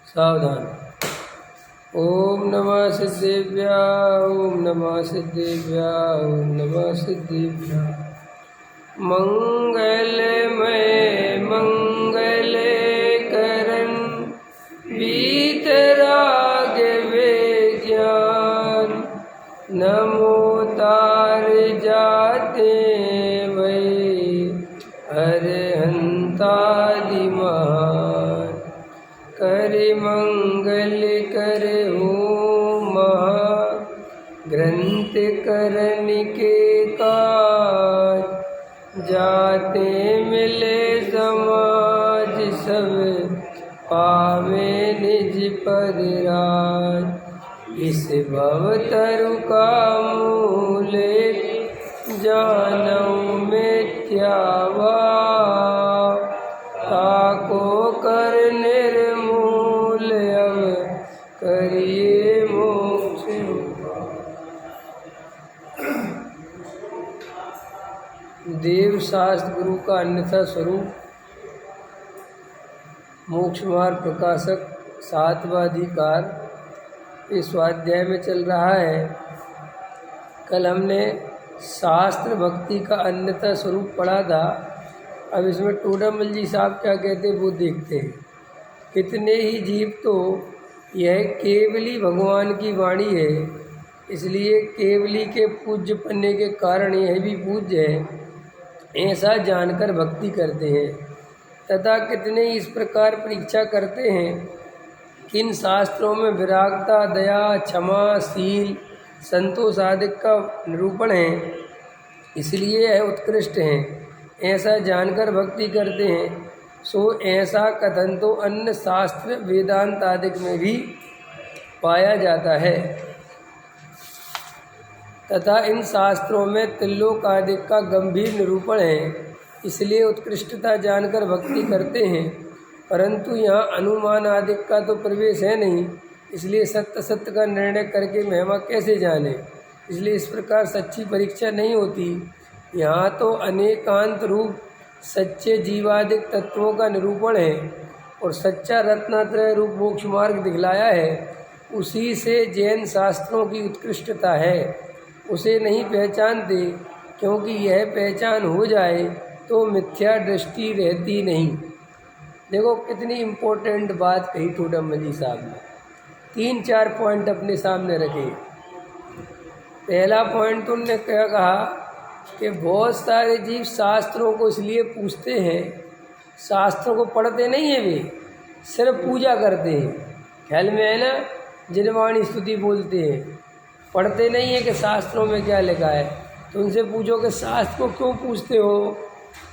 सावधान। ओम नमः सिद्धेभ्यः, ओम नमः सिद्धेभ्यः, ओम नमः सिद्धेभ्यः। मंगलमय मंगल करन वीतराग विज्ञान, नमो तार जाते वै अरहंतादि महान। कर मंगल कर महा ग्रंथ करन के काज, जाते मिले समाज सब पावे निज पद राज। इस भवतरु का मूल जानऊ मिथ्याभाव, ताको कर निर्मूल अब करिए मोक्ष। देव शास्त्र गुरु का अन्यथा स्वरूप, मोक्ष मार्ग प्रकाशक सातवां अधिकार इस स्वाध्याय में चल रहा है। कल हमने शास्त्र भक्ति का अन्यथा स्वरूप पढ़ा था। अब इसमें टोडामल जी साहब क्या कहते हैं वो देखते हैं। कितने ही जीव तो यह केवली भगवान की वाणी है, इसलिए केवली के पूज्य पन्ने के कारण यह भी पूज्य है, ऐसा जानकर भक्ति करते हैं। तथा कितने इस प्रकार परीक्षा करते हैं कि इन शास्त्रों में विरागता, दया, क्षमा, शील, संतोष आदि का निरूपण है, इसलिए यह उत्कृष्ट हैं, ऐसा जानकर भक्ति करते हैं। सो ऐसा कथन तो अन्य शास्त्र वेदांत आदि में भी पाया जाता है तथा इन शास्त्रों में त्रिलोक आदि का गंभीर निरूपण है, इसलिए उत्कृष्टता जानकर भक्ति करते हैं। परंतु यहाँ अनुमान आदि का तो प्रवेश है नहीं, इसलिए सत्य सत्य का निर्णय करके महिमा कैसे जाने। इसलिए इस प्रकार सच्ची परीक्षा नहीं होती। यहाँ तो अनेकांत रूप सच्चे जीवादिक तत्वों का निरूपण है और सच्चा रत्नात्रय रूप मोक्ष मार्ग दिखलाया है। उसी से जैन शास्त्रों की उत्कृष्टता है। उसे नहीं पहचानते, क्योंकि यह पहचान हो जाए तो मिथ्या दृष्टि रहती नहीं। देखो कितनी इम्पोर्टेंट बात कही टोडामल जी साहब ने। 3-4 पॉइंट अपने सामने रखे। पहला पॉइंट तो उन्होंने क्या कहा कि बहुत सारे जीव शास्त्रों को इसलिए पूछते हैं, शास्त्रों को पढ़ते नहीं हैं, वे सिर्फ पूजा करते हैं। ख्याल में है ना, जिनवाणी स्तुति बोलते हैं, पढ़ते नहीं है कि शास्त्रों में क्या लिखा है। तो उनसे पूछो कि शास्त्र को क्यों पूछते हो,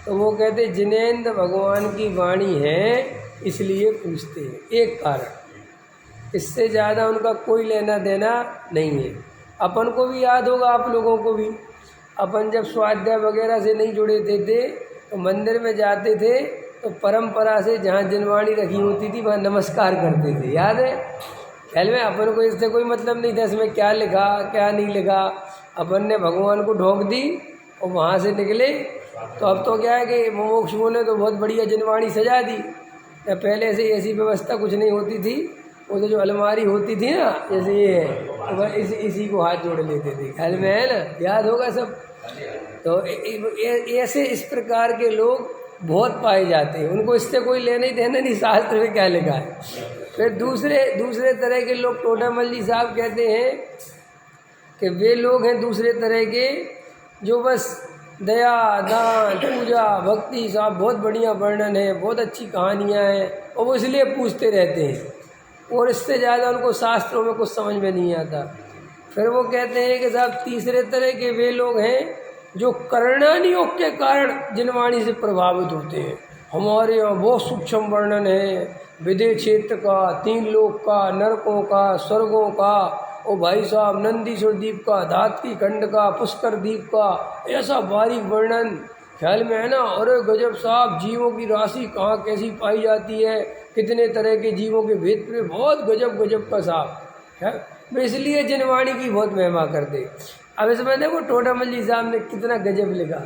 तो वो कहते जिनेंद्र भगवान की वाणी है इसलिए पूछते हैं। एक कारण, इससे ज़्यादा उनका कोई लेना देना नहीं है। अपन को भी याद होगा, आप लोगों को भी, अपन जब स्वाध्याय वगैरह से नहीं जुड़े थे तो मंदिर में जाते थे तो परंपरा से जहाँ जिनवाणी रखी होती थी वहाँ नमस्कार करते थे, याद है। ख्याल में अपन को इससे कोई मतलब नहीं था इसमें क्या लिखा क्या नहीं लिखा। अपन ने भगवान को ढोक दी और वहाँ से निकले। तो अब तो क्या है कि मुमुक्षुओं ने तो बहुत बढ़िया जिनवाणी सजा दी। पहले से ऐसी व्यवस्था कुछ नहीं होती थी। वो तो जो अलमारी होती थी ना, जैसे ये है, तो वह इसी को हाथ जोड़ लेते थे। ख्याल में है ना, याद होगा सब। तो ऐसे इस प्रकार के लोग बहुत पाए जाते हैं। उनको इससे कोई लेना ही देना नहीं, शास्त्र में क्या लिखा है। फिर दूसरे तरह के लोग, टोडामल जी साहब कहते हैं कि वे लोग हैं दूसरे तरह के जो बस दया, दान, पूजा, भक्ति, साहब बहुत बढ़िया वर्णन है, बहुत अच्छी कहानियाँ हैं, और वो इसलिए पूछते रहते हैं और इससे ज़्यादा उनको शास्त्रों में कुछ समझ में नहीं आता। फिर वो कहते हैं कि साहब तीसरे तरह के वे लोग हैं जो कर्णानियोग के कारण जिनवाणी से प्रभावित होते हैं। हमारे यहाँ बहुत सूक्ष्म वर्णन है विदेह क्षेत्र का, 3 लोक का, नरकों का, स्वर्गों का, ओ भाई साहब नंदीश्वर द्वीप का, धात्री खंड का, पुष्कर द्वीप का, ऐसा बारीक वर्णन। ख्याल में है ना। अरे गजब साहब, जीवों की राशि कहाँ कैसी पाई जाती है, कितने तरह के जीवों के भेद पे, बहुत गजब गजब का साहब है। इसलिए जिनवाणी की बहुत महिमा करते। अब इसमें देखो टोडामल जी साहब ने कितना गजब लिखा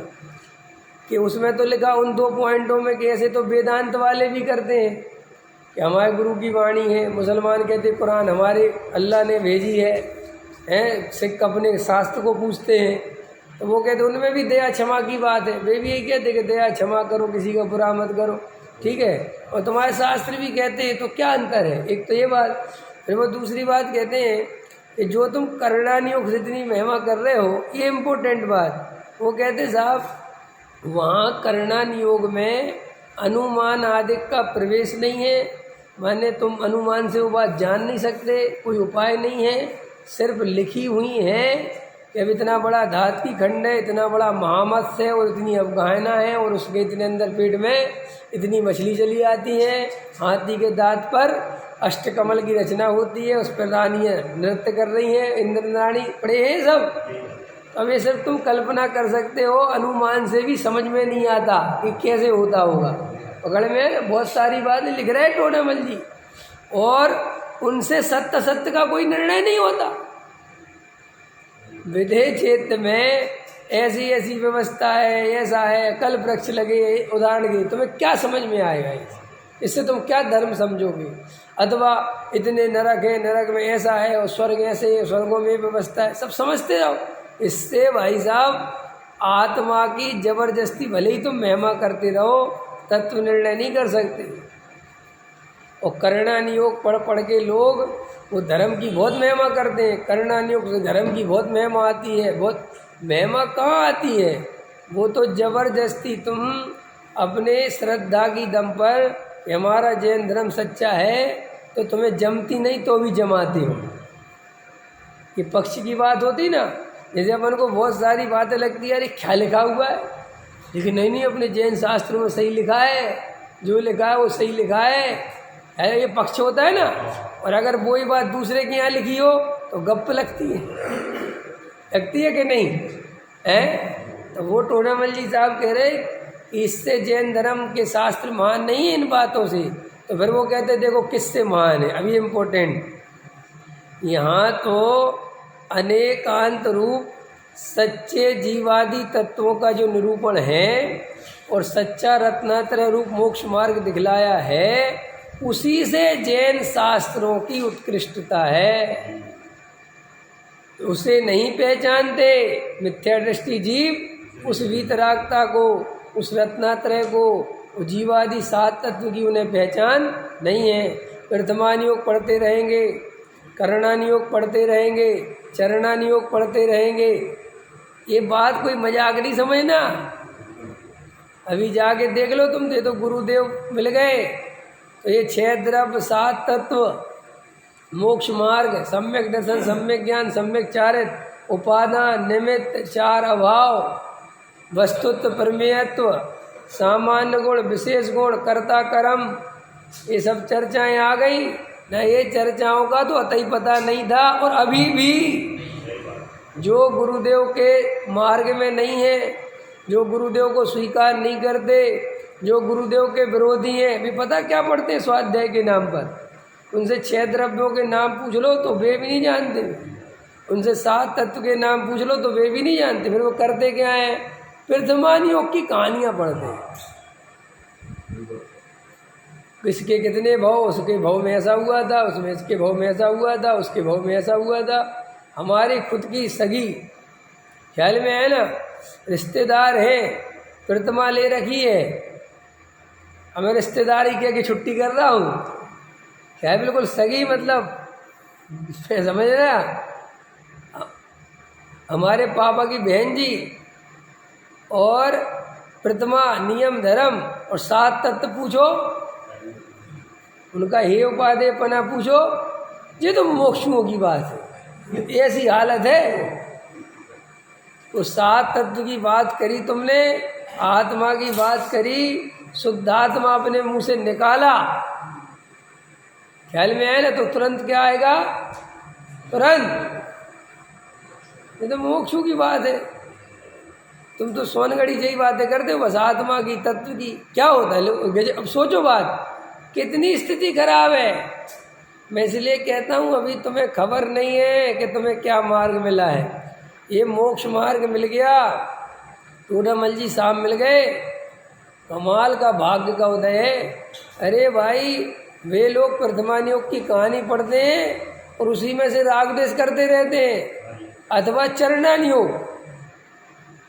कि उसमें तो लिखा उन 2 पॉइंटों में कि ऐसे तो वेदांत वाले भी करते हैं, कि हमारे गुरु की वाणी है, मुसलमान कहते कुरान हमारे अल्लाह ने भेजी है, सिख अपने शास्त्र को पूछते हैं, तो वो कहते उनमें भी दया क्षमा की बात है, वे भी यही कहते कि दया क्षमा करो, किसी का बुरा मत करो, ठीक है। और तुम्हारे शास्त्र भी कहते हैं, तो क्या अंतर है? एक तो ये बात। फिर वो दूसरी बात कहते हैं कि जो तुम करणानियोग से इतनी महिमा कर रहे हो, ये इम्पोर्टेंट बात। वो कहते साहब वहाँ करणानियोग में अनुमान आदि का प्रवेश नहीं है, माने तुम अनुमान से वो बात जान नहीं सकते, कोई उपाय नहीं है, सिर्फ लिखी हुई है कि अब इतना बड़ा धात की खंड है, इतना बड़ा महामत्स्य है और इतनी अवगाहना है और उसके इतने अंदर पेट में इतनी मछली चली आती है, हाथी के दांत पर अष्टकमल की रचना होती है, उस पर रानियाँ नृत्य कर रही हैं, इंद्र रानी पड़े हैं सब। अब ये सब तुम कल्पना कर सकते हो, अनुमान से भी समझ में नहीं आता कि कैसे होता होगा। पकड़ में बहुत सारी बातें लिख रहे हैं टोडामल जी, और उनसे सत्य सत्य का कोई निर्णय नहीं होता। विधेय क्षेत्र में ऐसी ऐसी व्यवस्था है, ऐसा है, कल वृक्ष लगे, उदाहरण के तुम्हें क्या समझ में आएगा? इससे तुम क्या धर्म समझोगे? अथवा इतने नरक है, नरक में ऐसा है, और स्वर्ग ऐसे है, स्वर्गों में व्यवस्था है, सब समझते जाओ। इससे भाई साहब आत्मा की जबरदस्ती भले ही तुम महिमा करते रहो, तत्व निर्णय नहीं कर सकते। और करणानियोग पढ़ के लोग वो धर्म की बहुत महिमा करते हैं, करणानियोग से धर्म की बहुत महिमा आती है। बहुत महिमा कहाँ आती है? वो तो जबरदस्ती तुम अपने श्रद्धा की दम पर कि हमारा जैन धर्म सच्चा है, तो तुम्हें जमती नहीं तो भी जमाते हो। ये पक्ष की बात होती ना, जैसे अपन को बहुत सारी बातें लगती है, अरे क्या लिखा हुआ है, लेकिन नहीं अपने जैन शास्त्रों में सही लिखा है, जो लिखा है वो सही लिखा है, ये पक्ष होता है ना। और अगर वही बात दूसरे के यहाँ लिखी हो तो गप लगती है कि नहीं है? तो वो टोडामल जी साहब कह रहे कि इससे जैन धर्म के शास्त्र महान नहीं है इन बातों से। तो फिर वो कहते देखो किससे महान है। अभी इम्पोर्टेंट यहाँ तो अनेकांत रूप सच्चे जीवादी तत्वों का जो निरूपण है और सच्चा रत्नात्रय रूप मोक्ष मार्ग दिखलाया है, उसी से जैन शास्त्रों की उत्कृष्टता है। उसे नहीं पहचानते मिथ्या दृष्टि जीव, उस वीतरागता को, उस रत्नात्रय को, जीवादि सात तत्व की उन्हें पहचान नहीं है। प्रथमानियोग पढ़ते रहेंगे, करणानियोग पढ़ते रहेंगे, चरणानियोग पढ़ते रहेंगे। ये बात कोई मजाक नहीं समझना। अभी जाके देख लो तुम, दे तो गुरुदेव मिल गए, तो ये 6 द्रव्य 7 तत्व, मोक्ष मार्ग, सम्यक दर्शन, सम्यक ज्ञान, सम्यक चारित्र, उपादान, निमित्त, 4 अभाव, वस्तुत्व, प्रमेयत्व, सामान्य गुण, विशेष गुण, कर्ता कर्म, ये सब चर्चाएं आ गई ना। ये चर्चाओं का तो अतई पता नहीं था। और अभी भी जो गुरुदेव के मार्ग में नहीं है, जो गुरुदेव को स्वीकार नहीं करते, जो गुरुदेव के विरोधी हैं, भी पता क्या पढ़ते हैं स्वाध्याय के नाम पर। उनसे 6 द्रव्यों के नाम पूछ लो तो वे भी नहीं जानते, उनसे 7 तत्व के नाम पूछ लो तो वे भी नहीं जानते। फिर वो करते क्या है? प्रथमानियोग की कहानियाँ पढ़ते हैं। किसके कितने भाव, उसके भाव में ऐसा हुआ था, उसमें इसके भाव में ऐसा हुआ था, उसके भाव में ऐसा हुआ था। हमारी खुद की सगी ख्याल में है ना, रिश्तेदार हैं, प्रतिमा ले रखी है, हमें रिश्तेदारी क्या कि छुट्टी कर रहा हूँ, क्या बिल्कुल सगी, मतलब समझ रहा। हमारे पापा की बहन जी और प्रतिमा, नियम धर्म और 7 तत्व पूछो, उनका हे उपादेय पना पूछो, ये तो मोक्षुओं की बात है। ऐसी हालत है। तो 7 तत्व की बात करी तुमने, आत्मा की बात करी, शुद्धात्मा अपने मुंह से निकाला, ख्याल में है ना, तो तुरंत क्या आएगा? तुरंत। ये तो मोक्षों की बात है। तुम तो सोनगढ़ी जही बातें करते हो बस आत्मा की, तत्व की। क्या होता है? अब सोचो बात कितनी स्थिति खराब है। मैं इसलिए कहता हूँ अभी तुम्हें खबर नहीं है कि तुम्हें क्या मार्ग मिला है। ये मोक्ष मार्ग मिल गया, टोडामल जी साहब मिल गए, कमाल का भाग्य का उदय है। अरे भाई वे लोग प्रथमान योग की कहानी पढ़ते हैं और उसी में से राग द्वेष करते रहते हैं, अथवा चरणान योग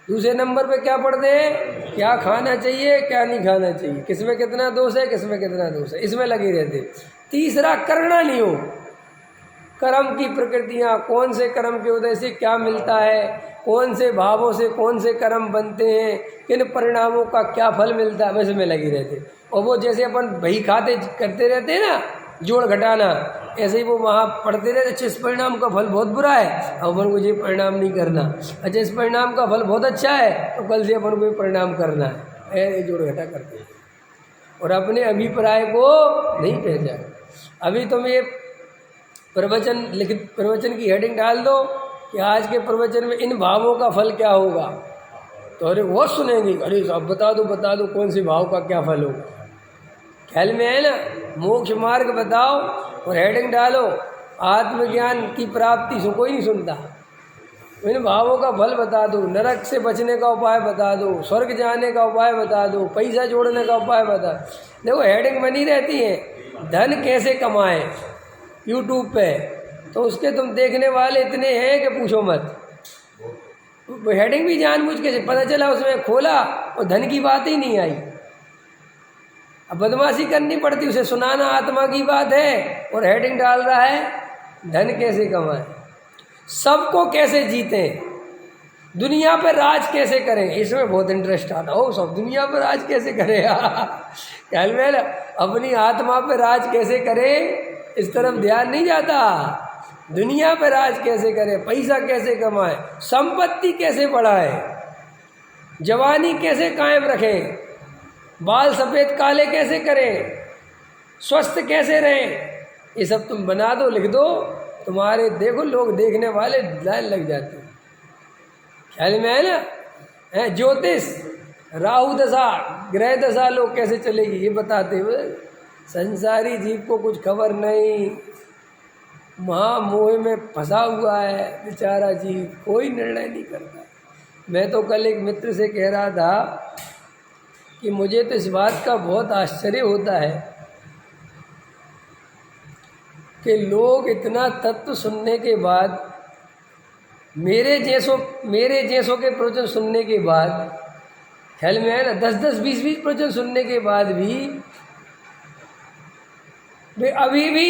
दूसरे नंबर पे क्या पढ़ते हैं, क्या खाना चाहिए क्या नहीं खाना चाहिए, किसमें कितना दोष है किसमें कितना दोष है, इसमें लगे रहते। तीसरा करणान योग, कर्म की प्रकृतियाँ, कौन से कर्म के उदय से क्या मिलता है, कौन से भावों से कौन से कर्म बनते हैं, किन परिणामों का क्या फल मिलता है, वैसे में लगी रहते। और वो जैसे अपन बही खाते करते रहते हैं ना, जोड़ घटाना, ऐसे ही वो वहाँ पढ़ते रहते, अच्छा इस परिणाम का फल बहुत बुरा है, अपन को ये परिणाम नहीं करना, अच्छा इस परिणाम का फल बहुत अच्छा है तो कल से अपन को ये परिणाम करना है, ऐसे जोड़ घटा करते हैं और अपने अभिप्राय को नहीं पहचान। अभी तुम ये प्रवचन लिखित प्रवचन की हेडिंग डाल दो कि आज के प्रवचन में इन भावों का फल क्या होगा, तो अरे वो सुनेंगे, अरे अब बता दो कौन से भाव का क्या फल होगा। ख्याल में है ना, मोक्ष मार्ग बताओ और हेडिंग डालो आत्मज्ञान की प्राप्ति, सो कोई नहीं सुनता। इन भावों का फल बता दो, नरक से बचने का उपाय बता दो, स्वर्ग जाने का उपाय बता दो, पैसा जोड़ने का उपाय बता। देखो हेडिंग बनी रहती है, धन कैसे कमाएं यूट्यूब पे, तो उसके तुम देखने वाले इतने हैं कि पूछो मत। हेडिंग भी जानबूझ के पता चला उसमें खोला और धन की बात ही नहीं आई। अब बदमाशी करनी पड़ती, उसे सुनाना आत्मा की बात है और हेडिंग डाल रहा है धन कैसे कमाएं, सबको कैसे जीतें, दुनिया पर राज कैसे करें, इसमें बहुत इंटरेस्ट आता हो। सब दुनिया पर राज कैसे करें ख्याल में अपनी आत्मा पर राज कैसे करें, इस तरफ ध्यान नहीं जाता। दुनिया पर राज कैसे करें, पैसा कैसे कमाएं, संपत्ति कैसे बढ़ाएं, जवानी कैसे कायम रखें, बाल सफ़ेद काले कैसे करें, स्वस्थ कैसे रहें, ये सब तुम बना दो, लिख दो, तुम्हारे देखो लोग देखने वाले लाइन लग जाते हैं। ख्याल में है ना। ज्योतिष, राहु दशा, ग्रह दशा लोग कैसे चलेगी ये बताते हुए, संसारी जीव को कुछ खबर नहीं, महामोह में फंसा हुआ है बेचारा जीव, कोई निर्णय नहीं करता। मैं तो कल एक मित्र से कह रहा था कि मुझे तो इस बात का बहुत आश्चर्य होता है कि लोग इतना तत्व सुनने के बाद, मेरे जैसों के प्रवचन सुनने के बाद, ख्याल में है ना 10-10, 20-20 प्रवचन सुनने के बाद भी वे अभी भी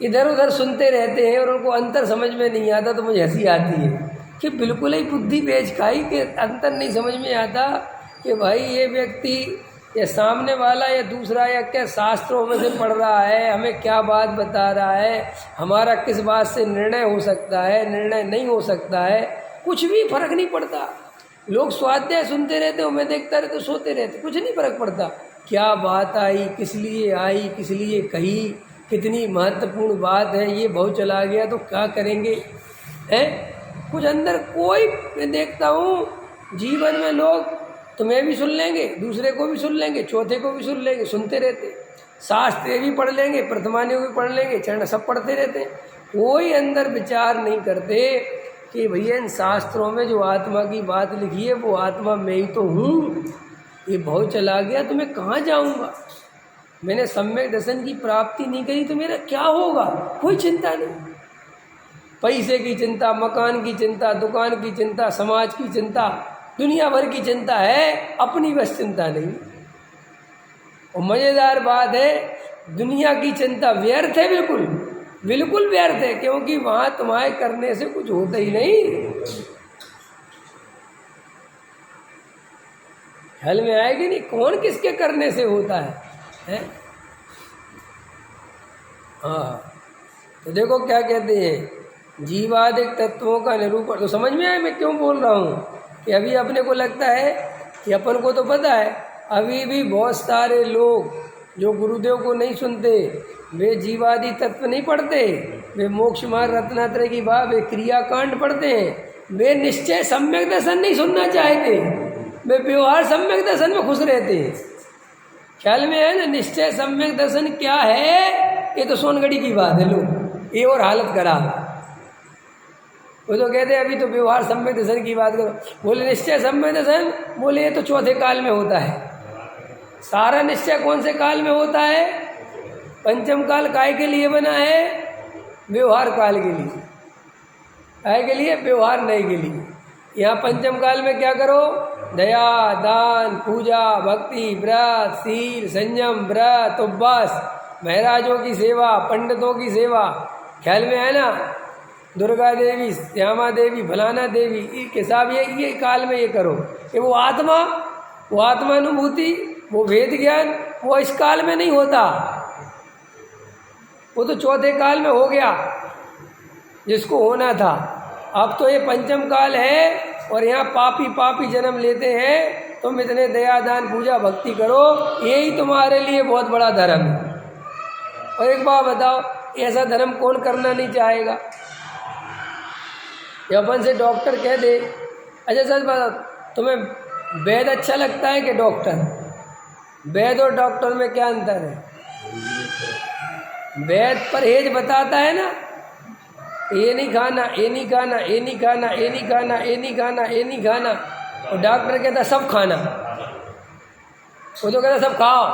इधर उधर सुनते रहते हैं और उनको अंतर समझ में नहीं आता। तो मुझे हंसी आती है कि बिल्कुल ही बुद्धि बेच खाई कि अंतर नहीं समझ में आता कि भाई ये व्यक्ति या सामने वाला या दूसरा या क्या शास्त्रों में से पढ़ रहा है, हमें क्या बात बता रहा है, हमारा किस बात से निर्णय हो सकता है, निर्णय नहीं हो सकता है, कुछ भी फर्क नहीं पड़ता। लोग स्वाध्याय सुनते रहते हो, मैं देखता रहता सोते रहते, कुछ नहीं फर्क पड़ता क्या बात आई, किस लिए कही, कितनी महत्वपूर्ण बात है, ये बहुत चला गया तो क्या करेंगे हैं। कुछ अंदर कोई, मैं देखता हूँ जीवन में लोग तुम्हें भी सुन लेंगे, दूसरे को भी सुन लेंगे, चौथे को भी सुन लेंगे, सुनते रहते, शास्त्र भी पढ़ लेंगे, प्रथमानियों भी पढ़ लेंगे, चरण सब पढ़ते रहते, कोई अंदर विचार नहीं करते कि भैया इन शास्त्रों में जो आत्मा की बात लिखी है वो आत्मा मैं ही तो हूँ, ये बहुत चला गया तो मैं कहाँ जाऊँगा, मैंने सम्यक दर्शन की प्राप्ति नहीं करी तो मेरा क्या होगा, कोई चिंता नहीं। पैसे की चिंता, मकान की चिंता, दुकान की चिंता, समाज की चिंता, दुनिया भर की चिंता है, अपनी बस चिंता नहीं। और मज़ेदार बात है, दुनिया की चिंता व्यर्थ है, बिल्कुल व्यर्थ है, क्योंकि वहाँ तुम्हारे करने से कुछ होता ही नहीं। ख्याल में आएगी नहीं, कौन किसके करने से होता है? हाँ, तो देखो क्या कहते हैं, जीवादिक तत्वों का निरूपण। तो समझ में आया मैं क्यों बोल रहा हूँ कि अभी अपने को लगता है कि अपन को तो पता है, अभी भी बहुत सारे लोग जो गुरुदेव को नहीं सुनते, वे जीवादि तत्व नहीं पढ़ते, वे मोक्ष मार्ग रत्नात्रय की बात, वे क्रियाकांड पढ़ते हैं, वे निश्चय सम्यक दर्शन नहीं सुनना चाहते, वे व्यवहार सम्यक दर्शन में खुश रहते हैं। ख्याल में है ना, निश्चय सम्यक दर्शन क्या है, ये तो सोनगढ़ी की बात है, लोग ये और हालत करा। वो तो कहते हैं अभी तो व्यवहार सम्यक दर्शन की बात करो, बोले निश्चय सम्यक दर्शन, बोले ये तो चौथे काल में होता है। सारा निश्चय कौन से काल में होता है? पंचम काल काय के लिए बना है? व्यवहार काल के लिए। काय के लिए? व्यवहार नहीं के लिए। यहाँ पंचम काल में क्या करो? दया, दान, पूजा, भक्ति, व्रत, शील, संयम, व्रत, उपवास, महाराजों की सेवा, पंडितों की सेवा। ख्याल में है ना? दुर्गा देवी, श्यामा देवी, फलाना देवी, के साहब ये काल में ये करो। कि वो आत्मानुभूति, वो वेद ज्ञान, वो इस काल में नहीं होता। वो तो चौथे काल में हो गया जिसको होना था। अब तो ये पंचम काल है और यहाँ पापी जन्म लेते हैं। तुम इतने दया, दान, पूजा, भक्ति करो, यही तुम्हारे लिए बहुत बड़ा धर्म है। और एक बात बताओ, ऐसा धर्म कौन करना नहीं चाहेगा? ये अपन से डॉक्टर कह दे, अच्छा सच बताओ, तुम्हें वैद अच्छा लगता है कि डॉक्टर? वैद और डॉक्टर में क्या अंतर है? वैद परहेज बताता है ना, ये नहीं खाना, ये नहीं खाना, ये नहीं खाना, ये नहीं खाना, ये नहीं खाना, ये नहीं खाना। और डॉक्टर कहता सब खाना। वो तो कहता सब खाओ,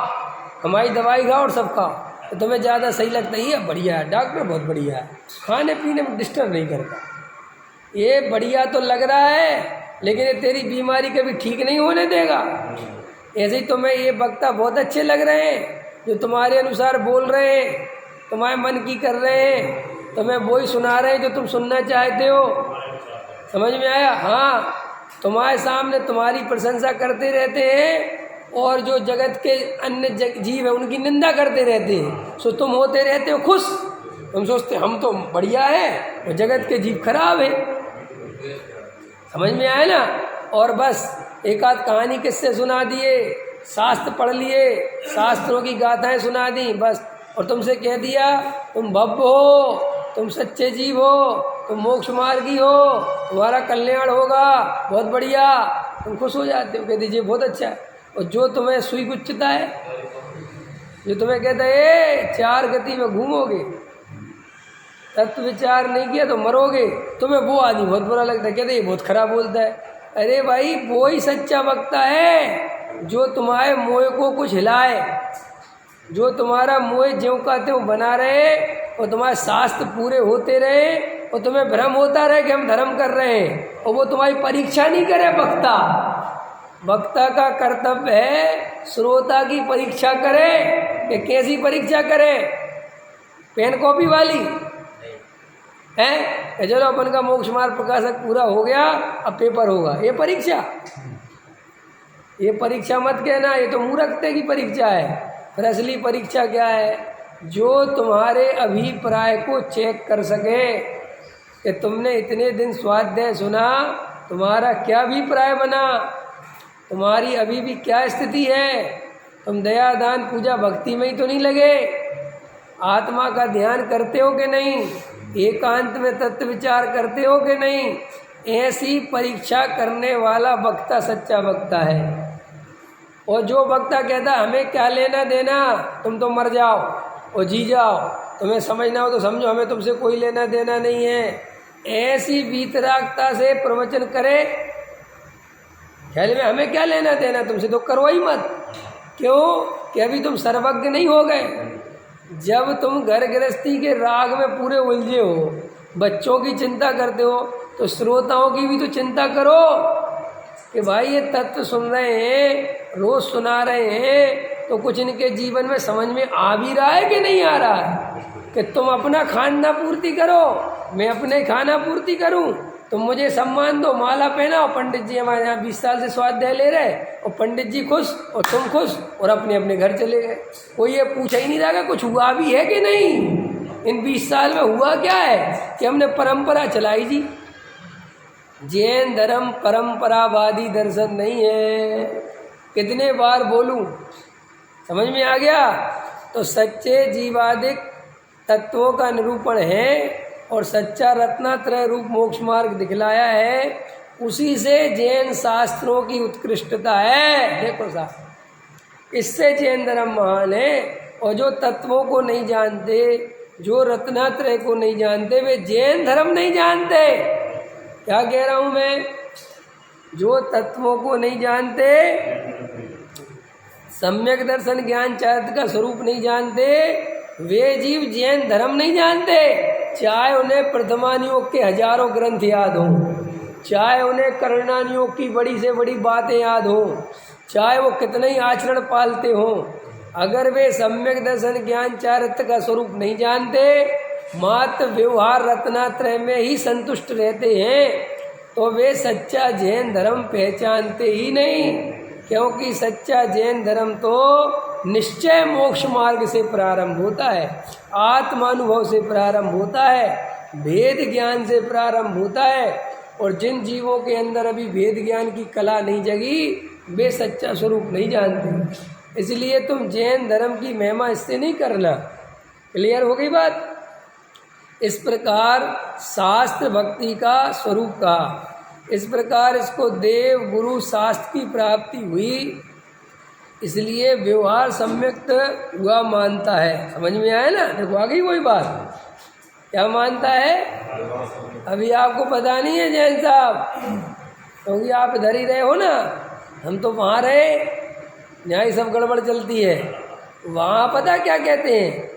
हमारी दवाई खाओ और सब खाओ। तो तुम्हें ज़्यादा सही लगता है? ये बढ़िया है, डॉक्टर बहुत बढ़िया है, खाने पीने में डिस्टर्ब नहीं करता। ये बढ़िया तो लग रहा है लेकिन ये तेरी बीमारी कभी ठीक नहीं होने देगा। ऐसे ही तुम्हें ये वक्ता बहुत अच्छे लग रहे हैं जो तुम्हारे अनुसार बोल रहे हैं, तुम्हारे मन की कर रहे हैं, तुम्हें वही सुना रहे हैं जो तुम सुनना चाहते हो। समझ में आया? हाँ, तुम्हारे सामने तुम्हारी प्रशंसा करते रहते हैं और जो जगत के अन्य जीव है उनकी निंदा करते रहते हैं। सो तुम होते रहते हो खुश, तुम सोचते हम तो बढ़िया है और जगत के जीव खराब है। समझ में आया ना? और बस एक आध कहानी किससे सुना दिए, शास्त्र पढ़ लिए, शास्त्रों की गाथाएं सुना दी बस, और तुमसे कह दिया तुम भव्य हो, तुम सच्चे जीव हो, तुम मोक्ष मार्गी हो, तुम्हारा कल्याण होगा, बहुत बढ़िया। तुम खुश हो जाते हो, कह दीजिए बहुत अच्छा है। और जो तुम्हें सुई गुच्छता है, जो तुम्हें कहता है चार गति में घूमोगे, तत्व विचार नहीं किया तो मरोगे, तुम्हें वो आदमी बहुत बुरा लगता है, कहते ये बहुत खराब बोलता है। अरे भाई, वो ही सच्चा वक्ता है जो तुम्हारे मोह को कुछ हिलाए, जो तुम्हारा मोह ज्यों का त्यों बना रहे और तुम्हारे शास्त्र पूरे होते रहे और तुम्हें भ्रम होता रहे कि हम धर्म कर रहे हैं, और वो तुम्हारी परीक्षा नहीं करे। वक्ता का कर्तव्य है श्रोता की परीक्षा करे। कि कैसी परीक्षा करे? पेन कॉपी वाली है? चलो अपन का मोक्ष मार्ग प्रकाशक पूरा हो गया, अब पेपर होगा, ये परीक्षा? ये परीक्षा मत कहना, ये तो मूर्खते की परीक्षा है। फिर असली परीक्षा क्या है? जो तुम्हारे अभिप्राय को चेक कर सके कि तुमने इतने दिन स्वाध्याय सुना, तुम्हारा क्या अभिप्राय बना, तुम्हारी अभी भी क्या स्थिति है, तुम दया, दान, पूजा, भक्ति में ही तो नहीं लगे, आत्मा का ध्यान करते हो कि नहीं, एकांत में तत्व विचार करते हो कि नहीं। ऐसी परीक्षा करने वाला वक्ता सच्चा वक्ता है। और जो वक्ता कहता हमें क्या लेना देना, तुम तो मर जाओ और जी जाओ, तुम्हें समझना हो तो समझो, हमें तुमसे कोई लेना देना नहीं है, ऐसी वीतरागता से प्रवचन करे, ख्याल में हमें क्या लेना देना तुमसे, तो करो ही मत। क्यों? कि अभी तुम सर्वज्ञ नहीं हो गए। जब तुम घर गृहस्थी के राग में पूरे उलझे हो, बच्चों की चिंता करते हो, तो श्रोताओं की भी तो चिंता करो कि भाई ये तत्व सुन रहे हैं, रोज सुना रहे हैं, तो कुछ इनके जीवन में समझ में आ भी रहा है कि नहीं आ रहा है। कि तुम अपना खाना पूर्ति करो, मैं अपने खाना पूर्ति करूं, तुम मुझे सम्मान दो, माला पहनाओ। पंडित जी हमारे यहाँ 20 साल से स्वाध्याय ले रहे, और पंडित जी खुश और तुम खुश, और अपने अपने घर चले गए। कोई ये पूछा ही नहीं रहा कुछ हुआ भी है कि नहीं, इन 20 साल में हुआ क्या है कि हमने परंपरा चलाई जी। जैन धर्म परंपरावादी दर्शन नहीं है। कितने बार बोलूं, समझ में आ गया? तो सच्चे जीवादिक तत्वों का निरूपण है और सच्चा रत्नात्रय रूप मोक्ष मार्ग दिखलाया है, उसी से जैन शास्त्रों की उत्कृष्टता है। देखो शास्त्र, इससे जैन धर्म महान है। और जो तत्वों को नहीं जानते, जो रत्नात्रय को नहीं जानते, वे जैन धर्म नहीं जानते। क्या कह रहा हूं मैं? जो तत्वों को नहीं जानते, सम्यक दर्शन ज्ञान चरित्र का स्वरूप नहीं जानते, वे जीव जैन धर्म नहीं जानते, चाहे उन्हें प्रथमान योग के हजारों ग्रंथ याद हों, चाहे उन्हें करणान योग की बड़ी से बड़ी बातें याद हों, चाहे वो कितने ही आचरण पालते हों, अगर वे सम्यक दर्शन ज्ञान चारित्र का स्वरूप नहीं जानते, मात्र व्यवहार रत्नात्रय में ही संतुष्ट रहते हैं, तो वे सच्चा जैन धर्म पहचानते ही नहीं। क्योंकि सच्चा जैन धर्म तो निश्चय मोक्ष मार्ग से प्रारंभ होता है, आत्मानुभव से प्रारंभ होता है, भेद ज्ञान से प्रारंभ होता है। और जिन जीवों के अंदर अभी भेद ज्ञान की कला नहीं जगी, वे सच्चा स्वरूप नहीं जानते। इसलिए तुम जैन धर्म की महिमा इससे नहीं करना। क्लियर हो गई बात? इस प्रकार शास्त्र भक्ति का स्वरूप कहा, इस प्रकार इसको देव गुरु शास्त्र की प्राप्ति हुई, इसलिए व्यवहार सम्यक हुआ मानता है। समझ में आया ना? देखो आ गई वही बात, क्या मानता है? अभी आपको पता नहीं है जैन साहब, क्योंकि आप इधर ही रहे हो ना, हम तो वहाँ रहे जहाँ ही सब गड़बड़ चलती है। वहाँ पता क्या कहते हैं?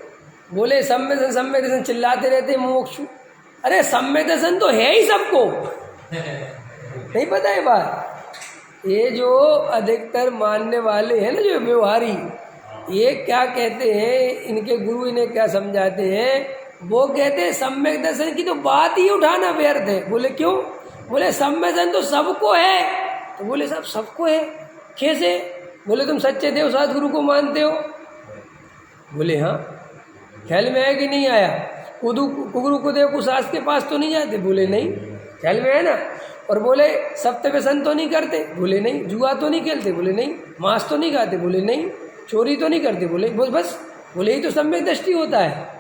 बोले सम्यक दर्शन चिल्लाते रहते मोक्ष। अरे सम्यक दर्शन तो है ही सबको, नहीं पता है बात? ये जो अधिकतर मानने वाले हैं ना, जो व्यवहारी, ये क्या कहते हैं, इनके गुरु इन्हें क्या समझाते हैं? वो कहते हैं सम्यक दर्शन की तो बात ही उठाना व्यर्थ है। बोले क्यों? बोले सम्यक दर्शन तो सबको है। तो बोले सब सबको है कैसे? बोले तुम सच्चे देव सदगुरु को मानते हो? बोले हाँ। ख्याल में आया कि नहीं आया? कुगुरु कुदेव कुशास्त्र के पास तो नहीं जाते? बोले नहीं। ख्याल में है ना? और बोले सप्त व्यसन तो नहीं करते? बोले नहीं। जुआ तो नहीं खेलते? बोले नहीं। मांस तो नहीं खाते? बोले नहीं। चोरी तो नहीं करते? बोले बस। बोले ही तो सम्यक दृष्टि होता है,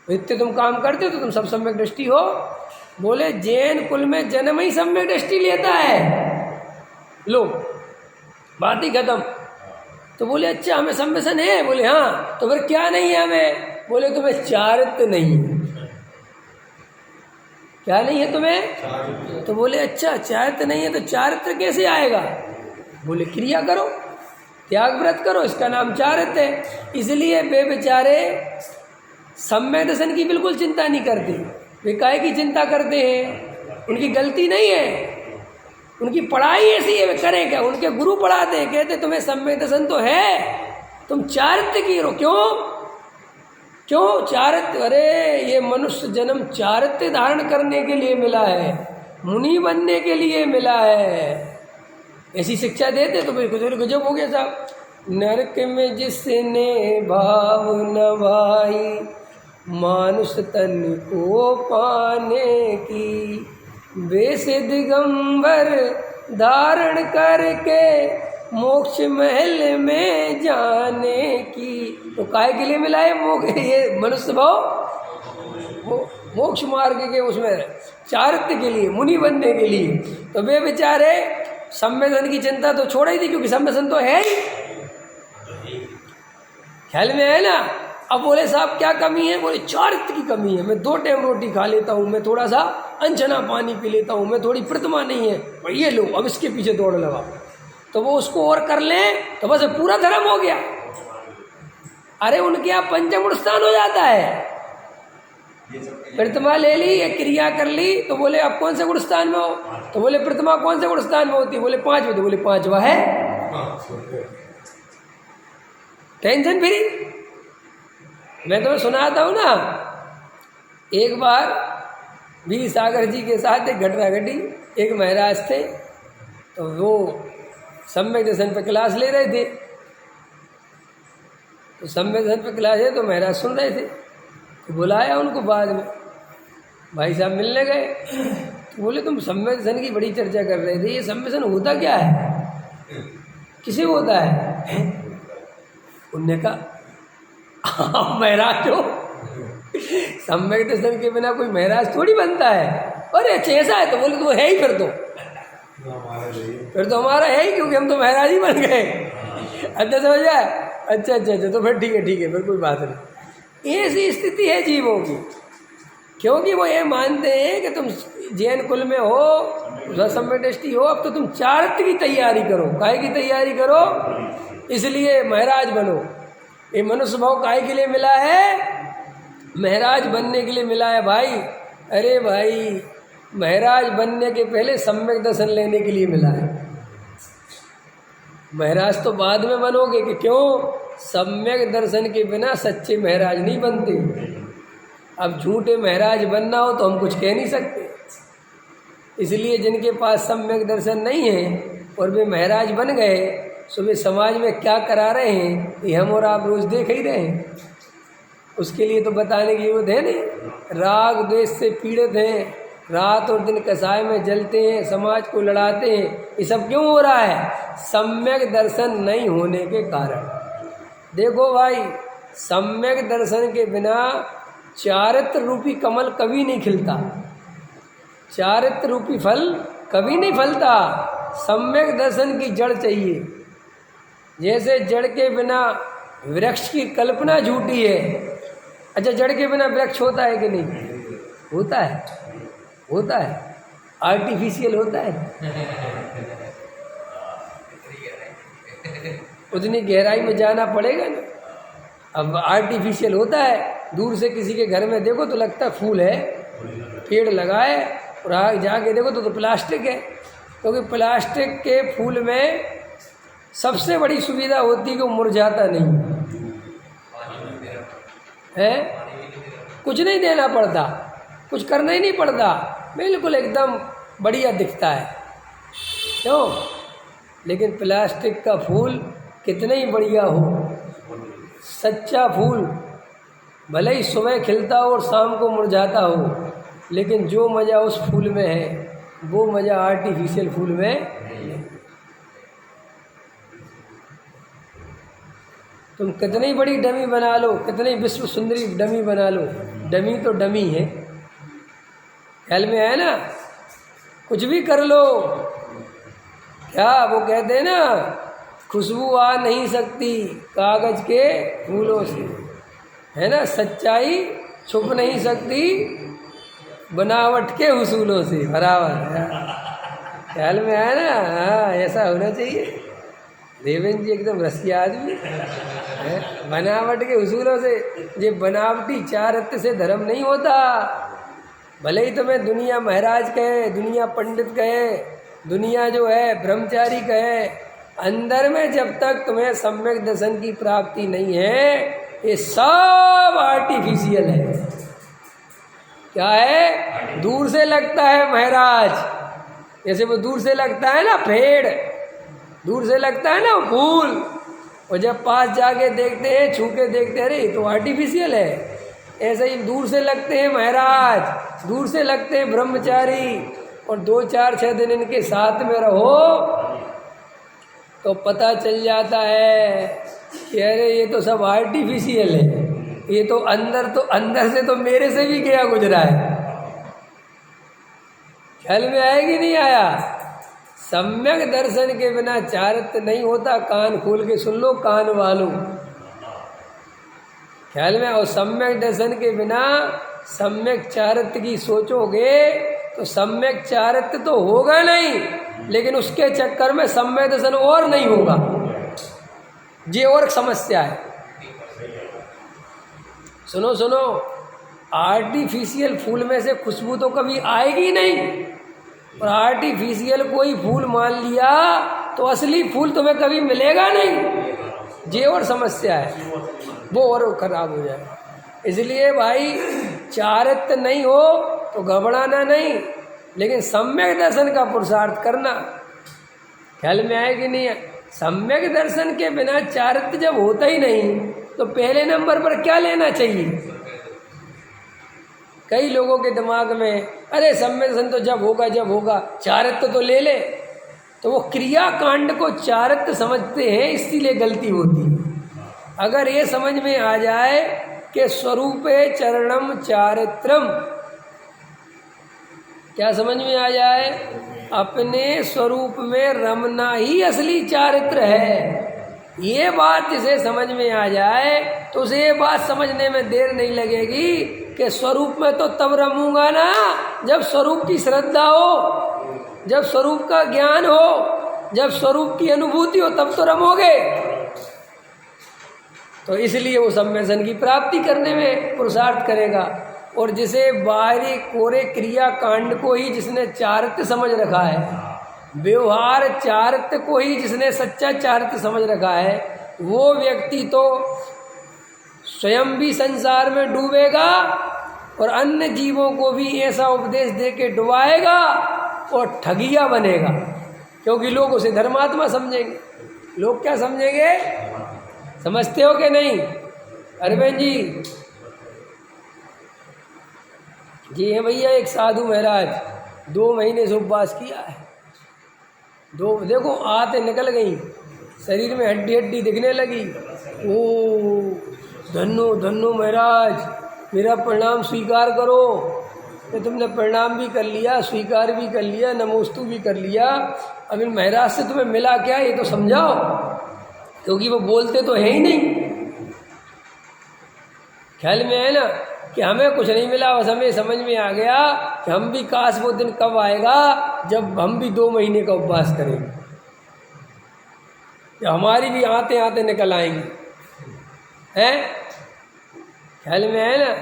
इतने तुम काम करते हो तो तुम सब सम्यक दृष्टि हो। बोले जैन कुल में जन्म ही सम्यक दृष्टि लेता है। लो बात ही खत्म। तो बोले अच्छा हमें सम्यसन है? बोले हाँ। तो फिर क्या नहीं है हमें? बोले तुम्हें चारित्र नहीं है। क्या नहीं है तुम्हें? तो बोले अच्छा चारित्र नहीं है, तो चारित्र कैसे आएगा? बोले क्रिया करो, त्याग व्रत करो, इसका नाम चारित्र है। इसलिए वे बेचारे सम्यक दर्शन की बिल्कुल चिंता नहीं करते। वे काहे की चिंता करते हैं? उनकी गलती नहीं है, उनकी पढ़ाई ऐसी है, वे करें क्या? उनके गुरु पढ़ाते हैं, कहते तुम्हें सम्यक दर्शन तो है, तुम चारित्र की हो। क्यों चारित्र? अरे ये मनुष्य जन्म चारित्र धारण करने के लिए मिला है, मुनि बनने के लिए मिला है। ऐसी शिक्षा देते तो फिर कुछ गजब हो गया साहब। नरक में जिसने भाव न भाई, मानुष तन को पाने की, वेश दिगंबर धारण करके मोक्ष महल में जाने की। तो काहे के लिए मिला है ये मनुष्य भाव? मोक्ष मार्ग के उसमें चारित्र के लिए, मुनि बनने के लिए। तो वे बेचारे सम्यसन की चिंता तो छोड़ ही थी, क्योंकि सम्यसन तो है ही। ख्याल में है ना? अब बोले साहब क्या कमी है? बोले चारित्र की कमी है। मैं 2 टाइम रोटी खा लेता हूँ, मैं थोड़ा सा अनछना पानी पी लेता हूँ, मैं थोड़ी प्रतिमा नहीं है, और ये लो अब इसके पीछे दौड़ लगा। तो वो उसको और कर ले तो बस पूरा धर्म हो गया। अरे उनके यहाँ पंचम स्थान हो जाता है। प्रतिमा ले ली, एक क्रिया कर ली, तो बोले अब कौन से गुण स्थान में हो? तो बोले प्रतिमा कौन से गुण स्थान में होती? बोले 5। तो बोले 5वां है। Tension free. मैं तुम्हें सुनाता हूँ ना, एक बार वीर सागर जी के साथ एक घटना घटी। एक महाराज थे, तो वो सम्यक दर्शन पे क्लास ले रहे थे। तो सम्यक दर्शन पे क्लास है तो महाराज सुन रहे थे, तो बुलाया उनको बाद में। भाई साहब मिलने गए, तो बोले तुम सम्यक दर्शन की बड़ी चर्चा कर रहे थे, ये सम्यक दर्शन होता क्या है, किसे होता है? उनने कहा महाराज हो, सम्यक दर्शन के बिना कोई महाराज थोड़ी बनता है। अरे अच्छा ऐसा है? तो बोले तो है ही, फिर तो हमारा है ही, क्योंकि हम तो महाराज ही बन गए। अच्छा समझ जाए? अच्छा, तो फिर ठीक है, फिर कोई बात नहीं। ऐसी स्थिति है जीवों की, क्योंकि वो ये मानते हैं कि तुम जैन कुल में हो, सम्यक दृष्टि हो, अब तो तुम चारित्र की तैयारी करो। काहे की तैयारी करो? इसलिए महाराज बनो। ये मनुष्य भाव काहे के लिए मिला है? महराज बनने के लिए मिला है भाई। अरे भाई, महराज बनने के पहले सम्यक दर्शन लेने के लिए मिला है। महराज तो बाद में बनोगे कि क्यों? सम्यक दर्शन के बिना सच्चे महराज नहीं बनते। अब झूठे महराज बनना हो तो हम कुछ कह नहीं सकते। इसलिए जिनके पास सम्यक दर्शन नहीं है और वे महराज बन गए, सो वे समाज में क्या करा रहे हैं ये हम और आप रोज देख ही रहे हैं। उसके लिए तो बताने की जरूरत है नहीं। राग द्वेष से पीड़ित हैं, रात और दिन कसाय में जलते हैं, समाज को लड़ाते हैं। ये सब क्यों हो रहा है? सम्यक दर्शन नहीं होने के कारण। देखो भाई, सम्यक दर्शन के बिना चारित्र रूपी कमल कभी नहीं खिलता, चारित्र रूपी फल कभी नहीं फलता। सम्यक दर्शन की जड़ चाहिए। जैसे जड़ के बिना वृक्ष की कल्पना झूठी है। अच्छा, जड़ के बिना वृक्ष होता है कि नहीं? होता है, होता है, आर्टिफिशियल होता है। उतनी गहराई में जाना पड़ेगा ना। अब आर्टिफिशियल होता है, दूर से किसी के घर में देखो तो लगता है फूल है, पेड़ लगाए, और आगे जाके देखो तो प्लास्टिक है। क्योंकि प्लास्टिक के फूल में सबसे बड़ी सुविधा होती है कि वो मुरझाता नहीं है। कुछ नहीं देना पड़ता, कुछ करना ही नहीं पड़ता, बिल्कुल एकदम बढ़िया दिखता है। क्यों? लेकिन प्लास्टिक का फूल कितना ही बढ़िया हो, सच्चा फूल भले ही सुबह खिलता हो और शाम को मुरझाता हो, लेकिन जो मज़ा उस फूल में है वो मज़ा आर्टिफिशियल फूल में नहीं। तुम कितनी बड़ी डमी बना लो, कितनी विश्व सुंदरी डमी बना लो, डमी तो डमी है। ख्याल में है ना? कुछ भी कर लो, क्या वो कहते हैं ना, खुशबू आ नहीं सकती कागज के फूलों से, है ना? सच्चाई छुप नहीं सकती बनावट के हुसूलों से। बराबर, ख्याल में आया ना? हाँ, ऐसा होना चाहिए। देवेंद्र जी एकदम रसिया आदमी है। बनावट के हुसूलों से, ये बनावटी चारित्र से धर्म नहीं होता। भले ही तुम्हें दुनिया महाराज कहे, दुनिया पंडित कहे, दुनिया जो है ब्रह्मचारी कहे, अंदर में जब तक तुम्हें सम्यक दर्शन की प्राप्ति नहीं है, ये सब आर्टिफिशियल है। क्या है? दूर से लगता है महाराज, जैसे वो दूर से लगता है ना पेड़, दूर से लगता है ना फूल, और जब पास जाके देखते हैं, छू के देखते हैं, अरे तो आर्टिफिशियल है। ऐसे ही दूर से लगते हैं महाराज, दूर से लगते हैं ब्रह्मचारी, और 2-4-6 दिन इनके साथ में रहो तो पता चल जाता है कि अरे ये तो सब आर्टिफिशियल है, ये तो अंदर से तो मेरे से भी गया गुजरा है। ख्याल में आया कि नहीं आया? सम्यक दर्शन के बिना चारित्र नहीं होता। कान खोल के सुन लो कान वालों, ख्याल में। और सम्यक दर्शन के बिना सम्यक चारित्र की सोचोगे तो सम्यक चारित्र तो होगा नहीं, लेकिन उसके चक्कर में सम्यक दर्शन और नहीं होगा। ये और समस्या है। सुनो सुनो, आर्टिफिशियल फूल में से खुशबू तो कभी आएगी नहीं, और आर्टिफिशियल कोई फूल मान लिया तो असली फूल तुम्हें कभी मिलेगा नहीं। ये और समस्या है, वो और खराब हो जाए। इसलिए भाई, चारित्र नहीं हो तो घबराना नहीं, लेकिन सम्यक दर्शन का पुरुषार्थ करना। ख्याल में आए कि नहीं? सम्यक दर्शन के बिना चारित्र जब होता ही नहीं तो पहले नंबर पर क्या लेना चाहिए? कई लोगों के दिमाग में, अरे सम्यक दर्शन तो जब होगा, चारित्र तो ले ले। तो वो क्रिया कांड को चारित्र समझते हैं, इसीलिए गलती होती है। अगर ये समझ में आ जाए कि स्वरूपे चरणम चारित्रम, क्या समझ में आ जाए? अपने स्वरूप में रमना ही असली चारित्र है। ये बात जिसे समझ में आ जाए तो उसे ये बात समझने में देर नहीं लगेगी कि स्वरूप में तो तब रमूंगा ना जब स्वरूप की श्रद्धा हो, जब स्वरूप का ज्ञान हो, जब स्वरूप की अनुभूति हो, तब तो रमोगे। तो इसलिए वो सम्मेलन की प्राप्ति करने में पुरुषार्थ करेगा। और जिसे बाहरी कोरे क्रिया कांड को ही जिसने चारित्र्य समझ रखा है, व्यवहार चारित्र्य को ही जिसने सच्चा चारित्र्य समझ रखा है, वो व्यक्ति तो स्वयं भी संसार में डूबेगा और अन्य जीवों को भी ऐसा उपदेश दे के डुबाएगा और ठगिया बनेगा। क्योंकि लोग उसे धर्मात्मा समझेंगे। लोग क्या समझेंगे, समझते हो कि नहीं? अरविंद जी हैं भैया, एक साधु महाराज 2 महीने से उपवास किया है। देखो आते निकल गई, शरीर में हड्डी हड्डी दिखने लगी। ओ धन्नो धन्नो महाराज, मेरा प्रणाम स्वीकार करो। तो तुमने प्रणाम भी कर लिया, स्वीकार भी कर लिया, नमोस्तु भी कर लिया। अब इन महाराज से तुम्हें मिला क्या, ये तो समझाओ, क्योंकि वो बोलते तो है ही नहीं। ख्याल में है ना कि हमें कुछ नहीं मिला, बस हमें समझ में आ गया कि हम भी काश वो दिन कब आएगा जब हम भी 2 महीने का उपवास करेंगे, जब हमारी भी आते आते निकल आएंगी। हैं ख्याल में है ना?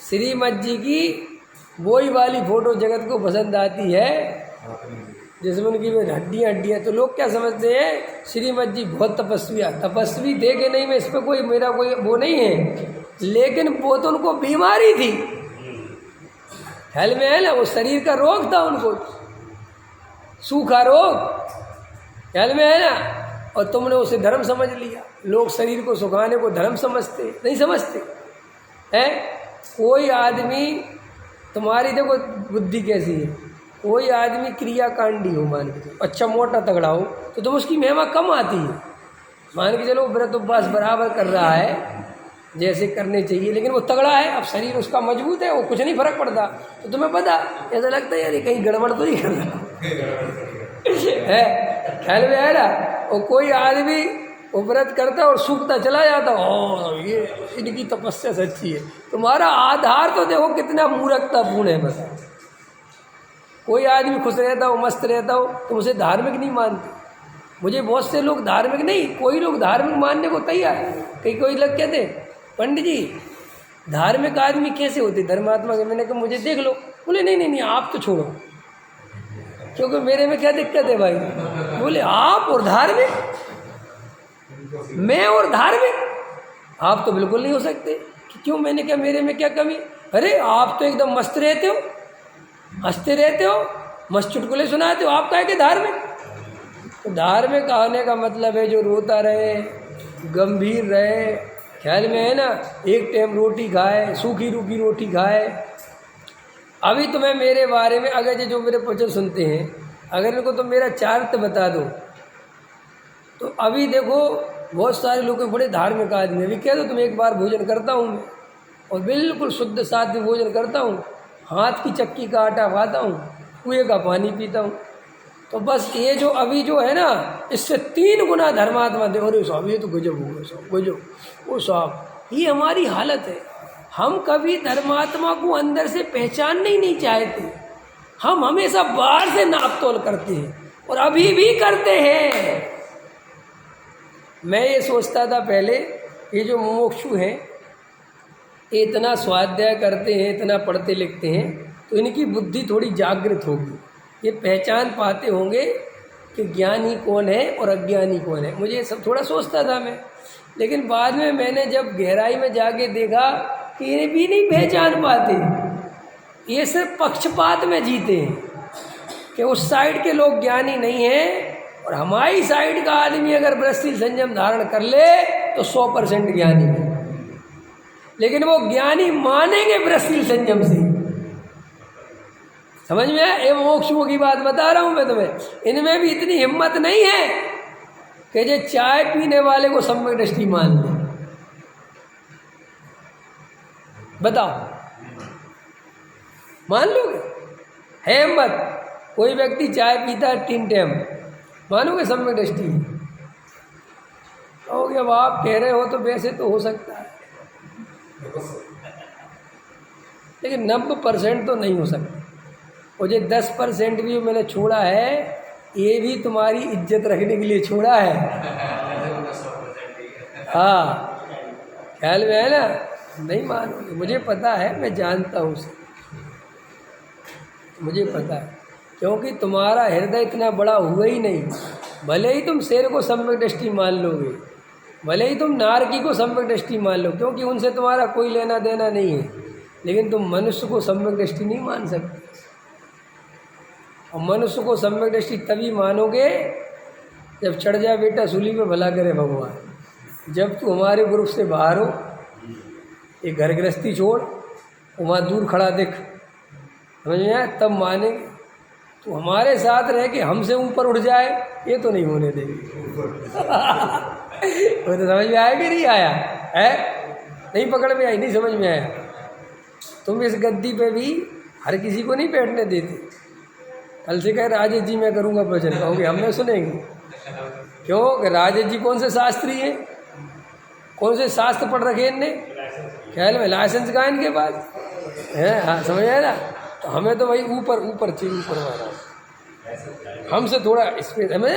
श्रीमद जी की वही वाली फोटो जगत को पसंद आती है जिसमें उनकी हड्डियाँ हड्डियाँ। तो लोग क्या समझते हैं, श्रीमद जी बहुत तपस्वी थे कि नहीं, मैं इस पर कोई मेरा कोई वो नहीं है, लेकिन वो तो उनको बीमारी थी। ख्याल में है ना? वो शरीर का रोग था उनको, सूखा रोग। ख्याल में है ना? और तुमने उसे धर्म समझ लिया। लोग शरीर को सुखाने को धर्म समझते नहीं, समझते हैं। कोई आदमी, तुम्हारी देखो बुद्धि कैसी है, कोई आदमी क्रियाकांडी हो, मान के चलो अच्छा मोटा तगड़ा हो, तो तुम उसकी महिमा कम आती है। मान के चलो व्रत उपवास बराबर कर रहा है जैसे करने चाहिए, लेकिन वो तगड़ा है, अब शरीर उसका मजबूत है, वो कुछ नहीं फर्क पड़ता। तो तुम्हें पता ऐसा लगता है यार कहीं गड़बड़ तो नहीं कर रहा है। ख्याल में है ना? और कोई आदमी वो व्रत करता और सूखता चला जाता, और ये इनकी तपस्या सच्ची है। तुम्हारा आधार तो देखो कितना मूर्खतापूर्ण है। बस कोई आदमी खुश रहता हो, मस्त रहता हो, तुम उसे धार्मिक नहीं मानते। मुझे बहुत से लोग धार्मिक नहीं, कोई लोग धार्मिक मानने को तैयार है। कोई लोग कहते पंडित जी धार्मिक आदमी कैसे होते, धर्मात्मा के। मैंने कहा मुझे देख लो। बोले नहीं आप तो छोड़ो, क्योंकि मेरे में क्या दिक्कत है भाई। बोले आप और धार्मिक, मैं और धार्मिक, आप तो बिल्कुल नहीं हो सकते। क्यों? मैंने कहा मेरे में क्या कमी? अरे आप तो एकदम मस्त रहते हो, हंसते रहते हो, मस्त चुटकुले सुनाते हो, आप कहे कि धार्मिक। तो धार्मिक कहने का मतलब है जो रोता रहे, गंभीर रहे। ख्याल में है ना? एक टाइम रोटी खाए, सूखी रूखी रोटी खाए। अभी तुम्हें मेरे बारे में, अगर जो मेरे प्रवचन सुनते हैं, अगर इनको तुम मेरा चारित्र्य बता दो, तो अभी देखो बहुत सारे लोग बड़े धार्मिक आदमी, अभी कह दो तुम एक बार भोजन करता हूँ मैं, और बिल्कुल शुद्ध सात्विक भोजन करता हूँ, हाथ की चक्की का आटा खाता हूँ, कुएं का पानी पीता हूँ। तो बस ये जो अभी जो है ना, इससे 3 गुना धर्मात्मा दे। अरे साहब ये तो गजब हो गया, साहब गजब, वो साहब ये हमारी हालत है। हम कभी धर्मात्मा को अंदर से पहचानना ही नहीं चाहते। हम हमेशा बाहर से नाप तोल करते हैं, और अभी भी करते हैं। मैं ये सोचता था पहले, ये जो मुमुक्षु हैं, ये इतना स्वाध्याय करते हैं, इतना पढ़ते लिखते हैं, तो इनकी बुद्धि थोड़ी जागृत होगी, ये पहचान पाते होंगे कि ज्ञानी कौन है और अज्ञानी कौन है। मुझे सब थोड़ा सोचता था मैं, लेकिन बाद में मैंने जब गहराई में जाके देखा कि ये भी नहीं पहचान पाते, ये सिर्फ पक्षपात में जीते हैं कि उस साइड के लोग ज्ञानी नहीं हैं, और हमारी साइड का आदमी अगर ब्रह्मचर्य संयम धारण कर ले तो 100% ज्ञानी है। लेकिन वो ज्ञानी मानेंगे ब्रह्मचर्य संयम से। समझ में आया? ये मोक्षों की बात बता रहा हूँ मैं तुम्हें। इनमें भी इतनी हिम्मत नहीं है कि जो चाय पीने वाले को सम्यक दृष्टि मान ले। बताओ, मान लोगे? है हिम्मत? कोई व्यक्ति चाय पीता है 3 टाइम, मानोगे सम्यक दृष्टि? कहोगे अब आप कह रहे हो तो वैसे तो हो सकता है, लेकिन 90% तो नहीं हो सकता। और ये 10% भी मैंने छोड़ा है, ये भी तुम्हारी इज्जत रखने के लिए छोड़ा है। हाँ, ख्याल में है ना? नहीं मानोगे, मुझे पता है, मैं जानता हूँ उसे, मुझे पता है, क्योंकि तुम्हारा हृदय इतना बड़ा हुआ ही नहीं। भले ही तुम शेर को सम्यक दृष्टि मान लोगे, भले ही तुम नारकी को सम्यक दृष्टि मान लो, क्योंकि उनसे तुम्हारा कोई लेना देना नहीं है, लेकिन तुम मनुष्य को सम्यक दृष्टि नहीं मान सकते। और मनुष्य को सम्यक दृष्टि तभी मानोगे जब चढ़ जाए बेटा सूली पे, भला करे भगवान। जब तू हमारे ग्रुप से बाहर हो, एक घर गृहस्थी छोड़, वहाँ दूर खड़ा दिख, समझ में आया? तब मानेंगे। तो हमारे साथ रह के हमसे ऊपर उठ जाए, ये तो नहीं होने देंगे। वो तो समझ में आया कि नहीं आया है? नहीं पकड़ में आई, नहीं समझ में आया? तुम इस गद्दी पे भी हर किसी को नहीं बैठने देते। कल से कह राजेश जी मैं करूँगा प्रवचन, कहोगे हमने सुनेंगे? क्यों? कि राजेश जी कौन से शास्त्री हैं, कौन से शास्त्र पढ़ रखे इनने? ख्याल में लाइसेंस का इनके पास है? हाँ, समझ आया ना? तो हमें तो भाई ऊपर ऊपर चाहिए, ऊपर वाला हमसे थोड़ा स्पेस, समझ?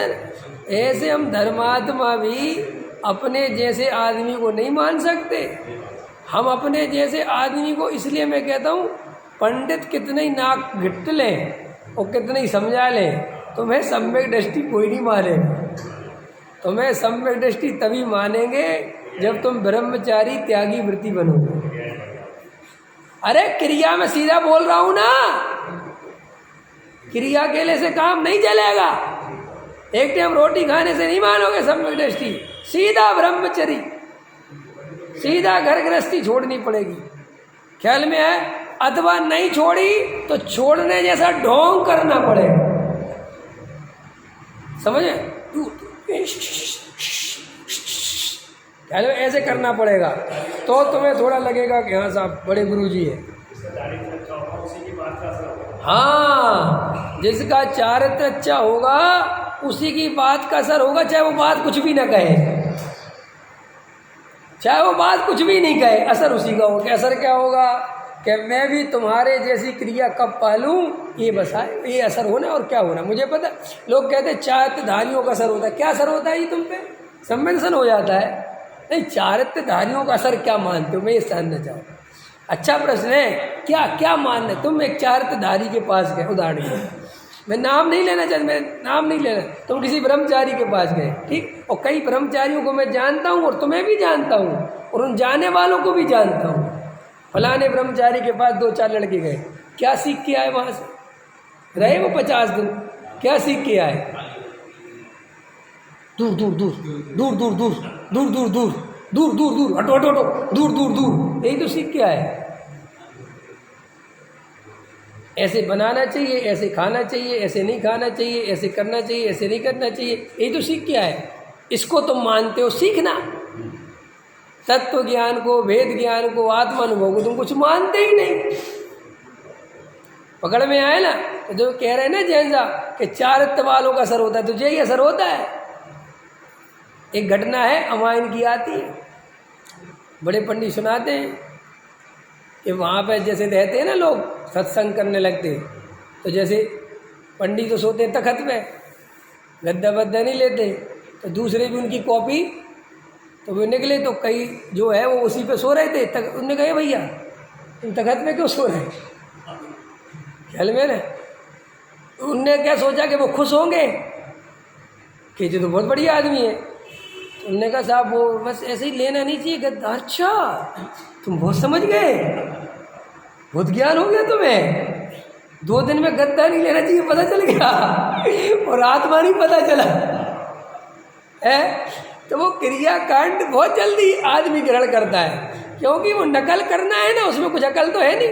ऐसे हम धर्मात्मा भी अपने जैसे आदमी को नहीं मान सकते। हम अपने जैसे आदमी को, इसलिए मैं कहता हूँ पंडित कितने ही नाक घिट लें और कितने ही समझा लें, तुम्हें सम्यक दृष्टि कोई नहीं मानेगा। तुम्हें सम्यक दृष्टि तभी मानेंगे जब तुम ब्रह्मचारी त्यागी वृत्ति बनोगे। अरे क्रिया में सीधा बोल रहा हूं ना, क्रिया केले से काम नहीं चलेगा। एक टाइम रोटी खाने से नहीं मानोगे सम्यक दृष्टि, सीधा ब्रह्मचरी, सीधा घर गृहस्थी छोड़नी पड़ेगी। ख्याल में है? अथवा नहीं छोड़ी तो छोड़ने जैसा ढोंग करना पड़ेगा, समझे? ख्याल में ऐसे करना पड़ेगा, तो तुम्हें थोड़ा लगेगा कि हाँ साहब बड़े गुरुजी है। हाँ, जिसका चारित्र अच्छा होगा उसी की बात का असर होगा, चाहे वो बात कुछ भी ना कहे, चाहे वो बात कुछ भी नहीं कहे, असर उसी का होगा। असर क्या होगा? कि मैं भी तुम्हारे जैसी क्रिया कब पालूं, ये बस ये असर होना। और क्या होना मुझे पता। लोग कहते हैं चारित्रधारियों का असर होता है, क्या असर होता है ये तुम पे? संवेदन हो जाता है। नहीं, चारित्रधारियों का असर क्या मानते हो, मैं ये जानना चाहूँ। अच्छा प्रश्न है, क्या क्या मानना? तुम एक चारित्रधारी के पास गए, उदाहरण के, मैं नाम नहीं लेना चाहता, मैं नाम नहीं लेना, तुम किसी ब्रह्मचारी के पास गए, ठीक, और कई ब्रह्मचारियों को मैं जानता हूँ और तुम्हें भी जानता हूँ और उन जाने वालों को भी जानता हूँ। फलाने ब्रह्मचारी के पास 2-4 लड़के गए, क्या सीख के आए वहाँ से? रहे वो 50 दिन, क्या सीख के आए? दूर दूर दूर दूर दूर दूर दूर दूर दूर दूर दूर दूर हटो हटो हटो, दूर दूर दूर, यही तो सीख के आए। ऐसे बनाना चाहिए, ऐसे खाना चाहिए, ऐसे नहीं खाना चाहिए, ऐसे करना चाहिए, ऐसे नहीं करना चाहिए, यही तो सीख के आए। इसको तुम मानते हो सीखना? तत्व ज्ञान को, वेद ज्ञान को, आत्मानुभव को तुम कुछ मानते ही नहीं। पकड़ में आए ना? तो जो कह रहे हैं ना जैन साहब कि चारित्र वालों का असर होता है, तुझे ही असर होता है। एक घटना है अमायन की आती है, बड़े पंडित सुनाते हैं कि वहाँ पे जैसे रहते हैं ना लोग, सत्संग करने लगते हैं, तो जैसे पंडित तो सोते हैं तखत पे, गद्दा बद्दा नहीं लेते, तो दूसरे भी उनकी कॉपी, तो वो निकले तो कई जो है वो उसी पे सो रहे थे। उन्होंने कहा भैया तुम तखत में क्यों सो रहे? ख्याल में ना, उनने क्या सोचा कि वो खुश होंगे कि जो तो बहुत बढ़िया आदमी है। तो उन्होंने कहा साहब वो बस ऐसे ही लेना नहीं चाहिए गद्दा। अच्छा, तुम बहुत समझ गए, बहुत ज्ञान हो गया तुम्हें। 2 दिन में गद्दा नहीं लेना चाहिए पता चल गया, और आत्मा नहीं पता चला है। तो वो क्रियाकांड बहुत जल्दी आदमी ग्रहण करता है, क्योंकि वो नकल करना है ना, उसमें कुछ अकल तो है नहीं।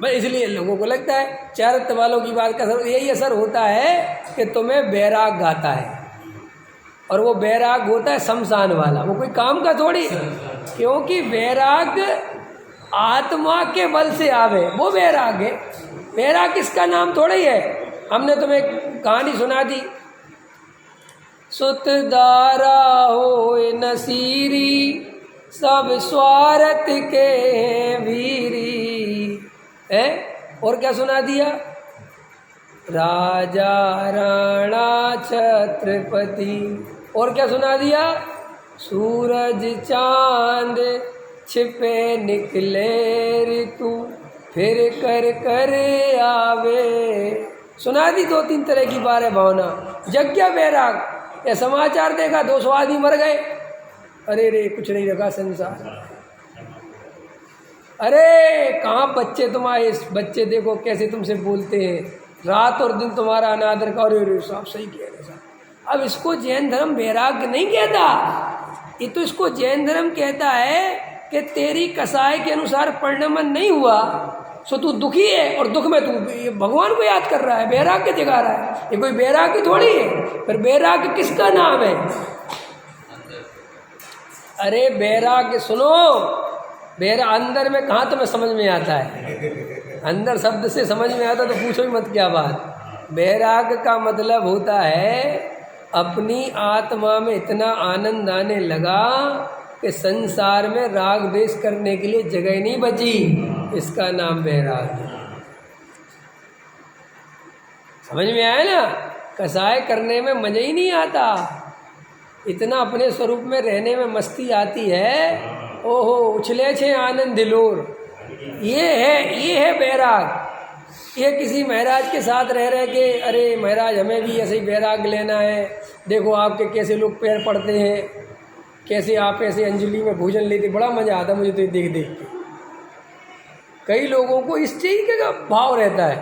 बस इसलिए लोगों को लगता है चारित्र वालों की बात का असर, यही असर होता है कि तुम्हें वैराग गाता है, और वो वैराग होता है शमशान वाला, वो कोई काम का थोड़ी, क्योंकि वैराग आत्मा के बल से आवे, वो वैराग है। वैराग किसका नाम थोड़ी है। हमने तुम्हें कहानी सुना दी, सुतदारा होए नसीरी, सब स्वार्थ के वीरी है। और क्या सुना दिया? राजा राणा छत्रपति। और क्या सुना दिया? सूरज चांद छिपे निकले ऋतु फिर कर कर आवे। सुना दी 2-3 तरह की बार है भावना। यज्ञ बैराग या समाचार देखा 200 आदमी मर गए, अरे रे कुछ नहीं रखा संसार। अरे कहाँ बच्चे तुम्हारे, बच्चे देखो कैसे तुमसे बोलते हैं, रात और दिन तुम्हारा अनादर का। अरे रे साहब सही कह रहे साहब। अब इसको जैन धर्म वैराग्य नहीं कहता, ये तो इसको जैन धर्म कहता है कि तेरी कसाय के अनुसार परिणमन नहीं हुआ सो तू दुखी है, और दुख में तू भगवान को याद कर रहा है, वैराग्य जगा रहा है। ये कोई वैराग्य थोड़ी है। पर वैराग्य किसका नाम है? अरे वैराग्य सुनो, मेरा अंदर में कहाँ तुम्हें समझ में आता है? अंदर शब्द से समझ में आता तो पूछो ही मत क्या बात। वैराग्य का मतलब होता है अपनी आत्मा में इतना आनंद आने लगा कि संसार में राग द्वेष करने के लिए जगह नहीं बची, इसका नाम वैराग्य। समझ में आया ना? कसाय करने में मजा ही नहीं आता, इतना अपने स्वरूप में रहने में मस्ती आती है। ओहो उछले छे आनंद दिलोर, ये है वैराग। ये किसी महाराज के साथ रह रहे के अरे महाराज हमें भी ऐसे ही वैराग लेना है, देखो आपके कैसे लोग पैर पड़ते हैं, कैसे आप ऐसे अंजलि में भोजन लेते, बड़ा मज़ा आता मुझे तो देख देख के। कई लोगों को इस चीज़ का भाव रहता है,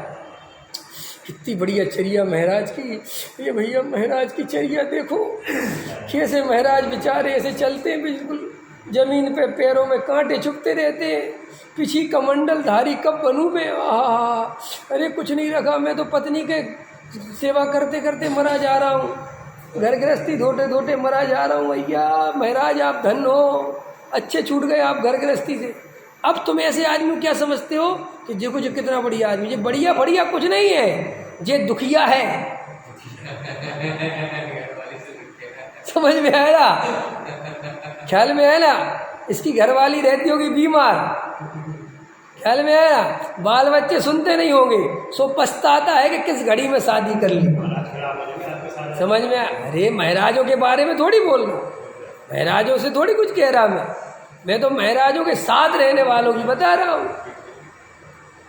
कितनी बढ़िया चर्या महाराज की, ये भैया महाराज की चर्या देखो कैसे महाराज बेचारे ऐसे चलते हैं, बिल्कुल जमीन पे पैरों में कांटे चुभते रहते हैं, पीछी कमंडल धारी कब बनूं मैं, आहा अरे कुछ नहीं रखा, मैं तो पत्नी के सेवा करते करते मरा जा रहा हूँ, घर गृहस्थी धोते धोते मरा जा रहा हूँ। भैया महाराज आप धन हो, अच्छे छूट गए आप घर गृहस्थी से। अब तुम ऐसे आदमी क्या समझते हो कि देखो जो कितना बढ़िया आदमी, ये बढ़िया बढ़िया कुछ नहीं है, ये दुखिया है। समझ में आया? ख्याल में आया ना? इसकी घरवाली रहती होगी बीमार, ख्याल में आया? बाल बच्चे सुनते नहीं होंगे, सो पछताता है कि किस घड़ी में शादी कर ली। समझ में आया? अरे महाराजों के बारे में थोड़ी बोल रहा, महाराजों से थोड़ी कुछ कह रहा मैं तो महाराजों के साथ रहने वालों की बता रहा हूँ।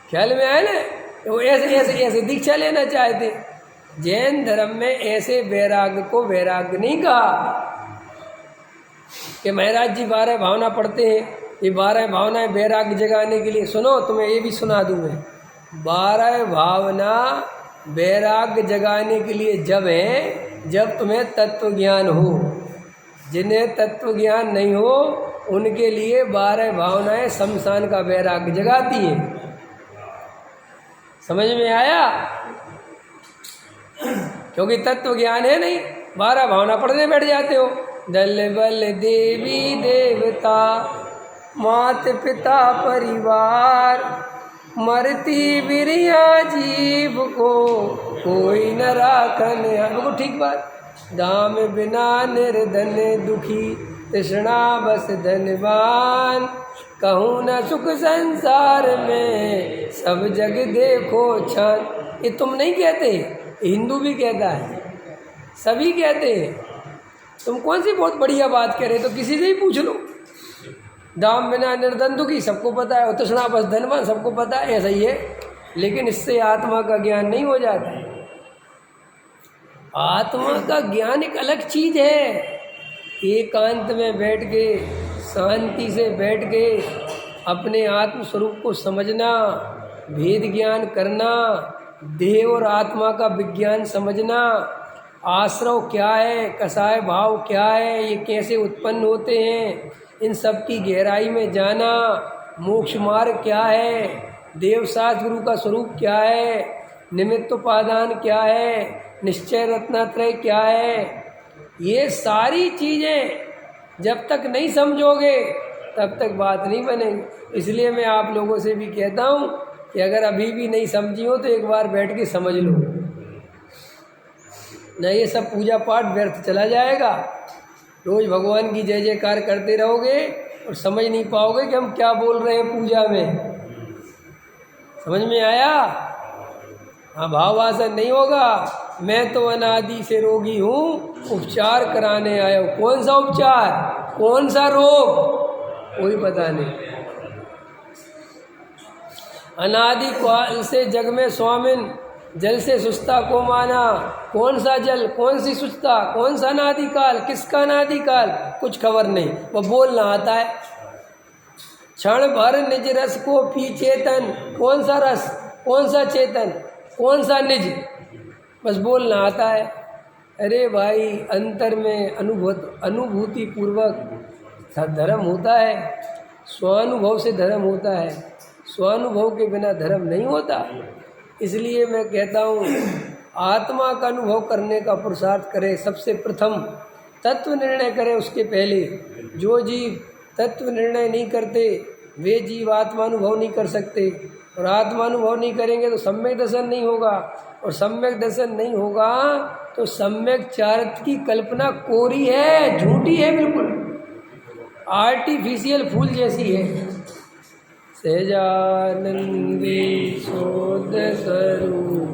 ख्याल में आया ना? वो ऐसे दीक्षा लेना चाहते। जैन धर्म में ऐसे वैराग्य को वैराग्य नहीं कहा कि महाराज जी 12 भावना पढ़ते हैं, ये 12 भावनाएं वैराग्य जगाने के लिए। सुनो तुम्हें ये भी सुना दूँ मैं, 12 भावना वैराग्य जगाने के लिए जब है जब तुम्हें तत्व ज्ञान हो। जिन्हें तत्व ज्ञान नहीं हो उनके लिए 12 भावनाएं शमशान का वैराग्य जगाती हैं। समझ में आया? क्योंकि तत्व ज्ञान है नहीं, 12 भावना पढ़ने बैठ जाते हो। दल बल देवी देवता मात पिता परिवार, मरती बिरिया जीव को कोई न राखन। बिल्कुल ठीक बात। दाम बिना निर्धन दुखी तृष्णा बस धनवान, कहूँ न सुख संसार में सब जग देखो छान। ये तुम नहीं कहते, हिंदू भी कहता है, सभी कहते हैं। तुम कौन सी बहुत बढ़िया बात कह रहे, तो किसी से ही पूछ लो। दाम बिना निर्धन दुखी सबको पता है, तृष्णा बस धनवान सबको पता है, ऐसा ही है। लेकिन इससे आत्मा का ज्ञान नहीं हो जाता। आत्मा का ज्ञान एक अलग चीज़ है। एकांत में बैठ के शांति से बैठ के अपने आत्म स्वरूप को समझना, भेद ज्ञान करना, देह और आत्मा का विज्ञान समझना, आश्रव क्या है, कसाय भाव क्या है, ये कैसे उत्पन्न होते हैं, इन सब की गहराई में जाना, मोक्ष मार्ग क्या है, देवशास्त्र गुरु का स्वरूप क्या है, निमित्त उपादान क्या है, निश्चय रत्नात्रय क्या है, ये सारी चीज़ें जब तक नहीं समझोगे तब तक बात नहीं बनेगी। इसलिए मैं आप लोगों से भी कहता हूँ कि अगर अभी भी नहीं समझी हो तो एक बार बैठ के समझ लो, न ये सब पूजा पाठ व्यर्थ चला जाएगा। रोज़ भगवान की जय जयकार करते रहोगे और समझ नहीं पाओगे कि हम क्या बोल रहे हैं पूजा में। समझ में आया? हाँ, भाव वासन नहीं होगा, मैं तो अनादि से रोगी हूँ, उपचार कराने आया हूँ। कौन सा उपचार, कौन सा रोग, कोई पता नहीं। अनादि काल से जग में स्वामिन, जल से सुस्ता को माना। कौन सा जल, कौन सी सुस्ता, कौन सा अनादि काल, किसका अनादि काल, कुछ खबर नहीं। वो बोलना आता है। क्षण भर निज रस को पी चेतन। कौन सा रस, कौन सा चेतन, कौन सा निज, बस बोलना आता है। अरे भाई, अंतर में अनुभूति पूर्वक धर्म होता है, स्वानुभव से धर्म होता है। स्वानुभव के बिना धर्म नहीं होता। इसलिए मैं कहता हूँ, आत्मा का अनुभव करने का पुरुषार्थ करे। सबसे प्रथम तत्व निर्णय करे। उसके पहले जो जीव तत्व निर्णय नहीं करते, वे जीव आत्मानुभव नहीं कर सकते। और आत्मानुभव नहीं करेंगे तो सम्यक दर्शन नहीं होगा, और सम्यक दर्शन नहीं होगा तो सम्यक चारित्र की कल्पना कोरी है, झूठी है, बिल्कुल आर्टिफिशियल फूल जैसी है। सहजानंदी शोध स्वरूप